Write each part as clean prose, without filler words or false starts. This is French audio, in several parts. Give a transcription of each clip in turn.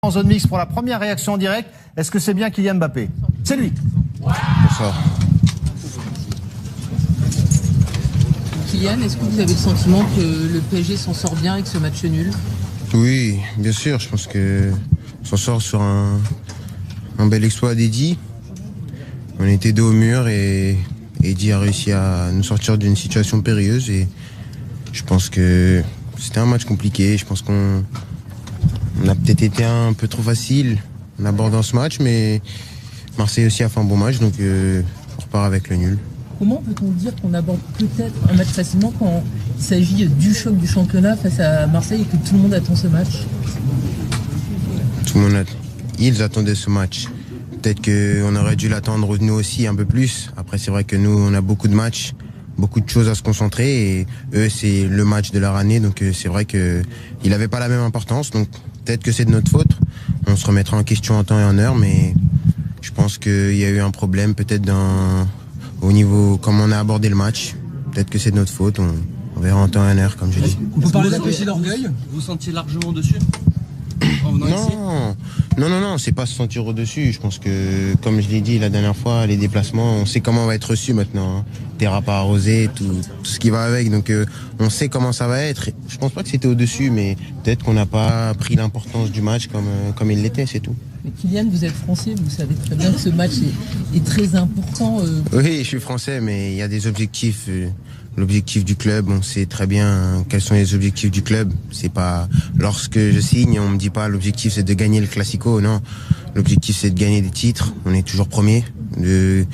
En zone mixte pour la première réaction en direct. Est-ce que c'est bien Kylian Mbappé? C'est lui. Bonsoir. Kylian, est-ce que vous avez le sentiment que le PSG s'en sort bien avec ce match nul? Oui, bien sûr. Je pense que on s'en sort sur un bel exploit d'Eddy. On était dos au mur et Eddy a réussi à nous sortir d'une situation périlleuse. Et je pense que c'était un match compliqué. Je pense qu'on a peut-être été un peu trop facile en abordant ce match, mais Marseille aussi a fait un bon match, donc on repart avec le nul. Comment peut-on dire qu'on aborde peut-être un match facilement quand il s'agit du choc du championnat face à Marseille et que tout le monde attend ce match? Tout le monde ils attendaient ce match. Peut-être qu'on aurait dû l'attendre nous aussi un peu plus. Après, c'est vrai que nous, on a beaucoup de matchs, beaucoup de choses à se concentrer. Et eux, c'est le match de leur année. Donc c'est vrai qu'il n'avait pas la même importance. Donc peut-être que c'est de notre faute. On se remettra en question en temps et en heure. Mais je pense qu'il y a eu un problème peut-être au niveau comment on a abordé le match. Peut-être que c'est de notre faute. On verra en temps et en heure, comme je dis. On peut parler d'apprécier l'orgueil. Vous vous sentiez largement dessus Non, c'est pas se sentir au-dessus. Je pense que, comme je l'ai dit la dernière fois, les déplacements, on sait comment on va être reçu maintenant. Terrain pas arrosé, tout ce qui va avec. Donc on sait comment ça va être. Je pense pas que c'était au-dessus, mais peut-être qu'on n'a pas pris l'importance du match comme il l'était, c'est tout. Mais Kylian, vous êtes français, vous savez très bien que ce match est très important. Oui, je suis français, mais il y a des objectifs. L'objectif du club, on sait très bien quels sont les objectifs du club. C'est pas lorsque je signe, on me dit pas l'objectif c'est de gagner le Classico, non. L'objectif c'est de gagner des titres. On est toujours premier. Le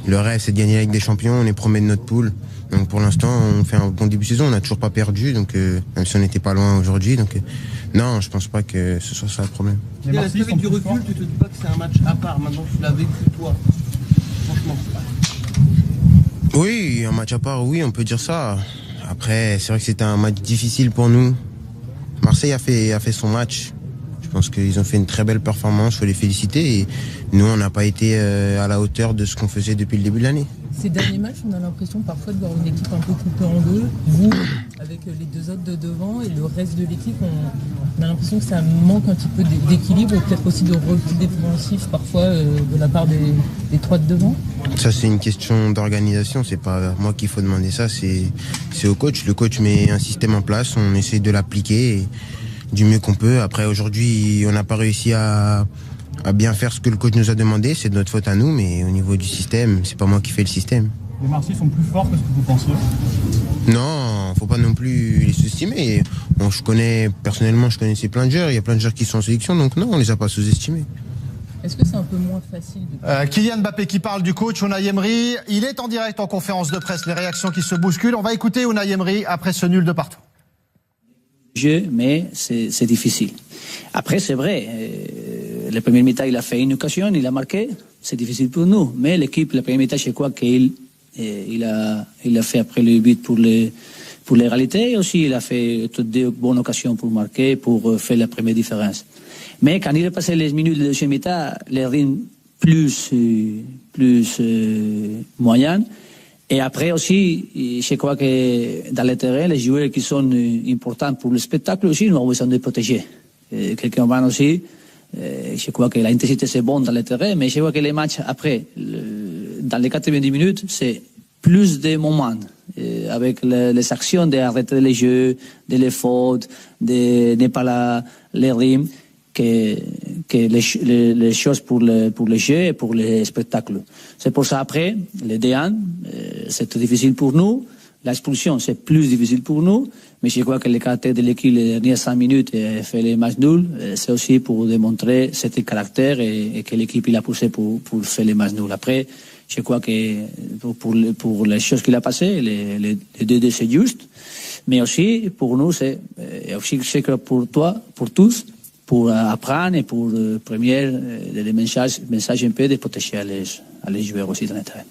rêve c'est de gagner la Ligue des Champions. On est premier de notre poule. Donc pour l'instant, on fait un bon début de saison. On n'a toujours pas perdu, donc même si on n'était pas loin aujourd'hui, donc non, je pense pas que ce soit ça le problème. Et avec du recul, tu te dis pas que c'est un match à part. Maintenant, tu l'as vécu toi. Franchement. Oui, un match à part, oui, on peut dire ça. Après, c'est vrai que c'était un match difficile pour nous. Marseille a fait son match. Je pense qu'ils ont fait une très belle performance, il faut les féliciter. Et nous, on n'a pas été à la hauteur de ce qu'on faisait depuis le début de l'année. Ces derniers matchs, on a l'impression parfois de voir une équipe un peu coupée en deux. Vous, avec les deux autres de devant et le reste de l'équipe, on a l'impression que ça manque un petit peu d'équilibre et peut-être aussi de repli défensif parfois de la part des trois de devant. Ça, c'est une question d'organisation. C'est pas moi qu'il faut demander ça, c'est au coach. Le coach met un système en place, on essaie de l'appliquer du mieux qu'on peut. Après, aujourd'hui, on n'a pas réussi à bien faire ce que le coach nous a demandé. C'est de notre faute à nous, mais au niveau du système, c'est pas moi qui fais le système. Les Marseillais sont plus forts que ce que vous pensiez? Non, faut pas non plus les sous-estimer. Bon, personnellement, je connaissais plein de joueurs. Il y a plein de joueurs qui sont en sélection, donc non, on les a pas sous-estimés. Est-ce que c'est un peu moins facile Kylian Mbappé qui parle du coach Unai Emery. Il est en direct en conférence de presse. Les réactions qui se bousculent. On va écouter Unai Emery après ce nul de partout. Mais c'est difficile. Après, c'est vrai, le premier mi-temps, il a fait une occasion, il a marqué, c'est difficile pour nous. Mais l'équipe, le premier mi-temps, je crois qu'il a fait après le but pour l'égalité. Et aussi, il a fait toutes deux bonnes occasions pour marquer, pour faire la première différence. Mais quand il est passé les minutes de deuxième mi-temps, les rythmes plus moyens. Et après aussi, je crois que dans le terrain, les joueurs qui sont importants pour le spectacle aussi, nous avons besoin de protéger. Quelqu'un va aussi, je crois que l'intensité c'est bon dans le terrain, mais je crois que les matchs après, dans les 90 minutes, c'est plus de moments, avec les actions d'arrêter les jeux, de les fautes, de ne pas les rythmes, que les choses pour les jeux et pour les spectacles. C'est pour ça après, les D1, c'est très difficile pour nous. L'expulsion, c'est plus difficile pour nous. Mais je crois que le caractère de l'équipe les dernières 5 minutes et fait les matchs nuls, c'est aussi pour démontrer ce caractère et que l'équipe il a poussé pour faire les matchs nuls. Après, je crois que pour les choses qu'il a passées, les deux c'est juste. Mais aussi, pour nous, c'est aussi que pour toi, pour tous, pour apprendre et pour première les messages un peu de protéger les joueurs aussi dans le terrain.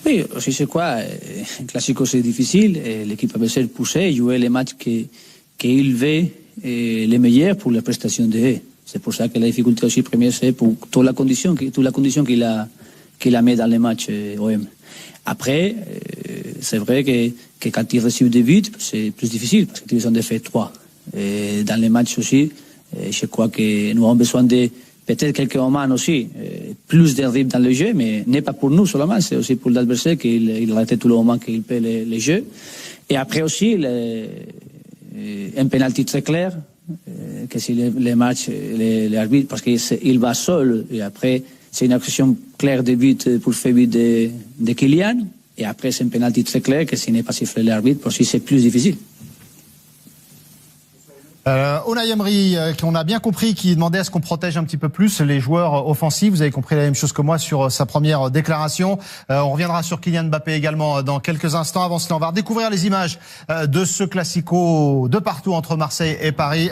Oui, aussi c'est quoi, un classico c'est difficile, l'équipe a besoin de pousser, jouer les matchs qu'il veut les meilleurs pour la prestation de eux. C'est pour ça que la difficulté aussi première, c'est pour toute la condition qu'il a mis dans les matchs OM. Après, c'est vrai que quand il reçoit des buts, c'est plus difficile parce qu'ils ont fait 3. Et dans les matchs aussi, je crois que nous avons besoin de peut-être quelques moments aussi, plus de rythme dans le jeu, mais n'est pas pour nous seulement, c'est aussi pour l'adversaire qu'il arrête tout le moment qu'il peut les jeux. Et après aussi, un penalty très clair, que si les matchs, l'arbitre, parce qu'il va seul, et après, c'est une action claire de but pour faire but de Kylian, et après, c'est un penalty très clair, que s'il n'est pas sifflé l'arbitre, parce que c'est plus difficile. Unai Emery, qu'on a bien compris, qui demandait à ce qu'on protège un petit peu plus les joueurs offensifs. Vous avez compris la même chose que moi sur sa première déclaration. On reviendra sur Kylian Mbappé également dans quelques instants. Avant cela, on va redécouvrir les images de ce classico de partout entre Marseille et Paris.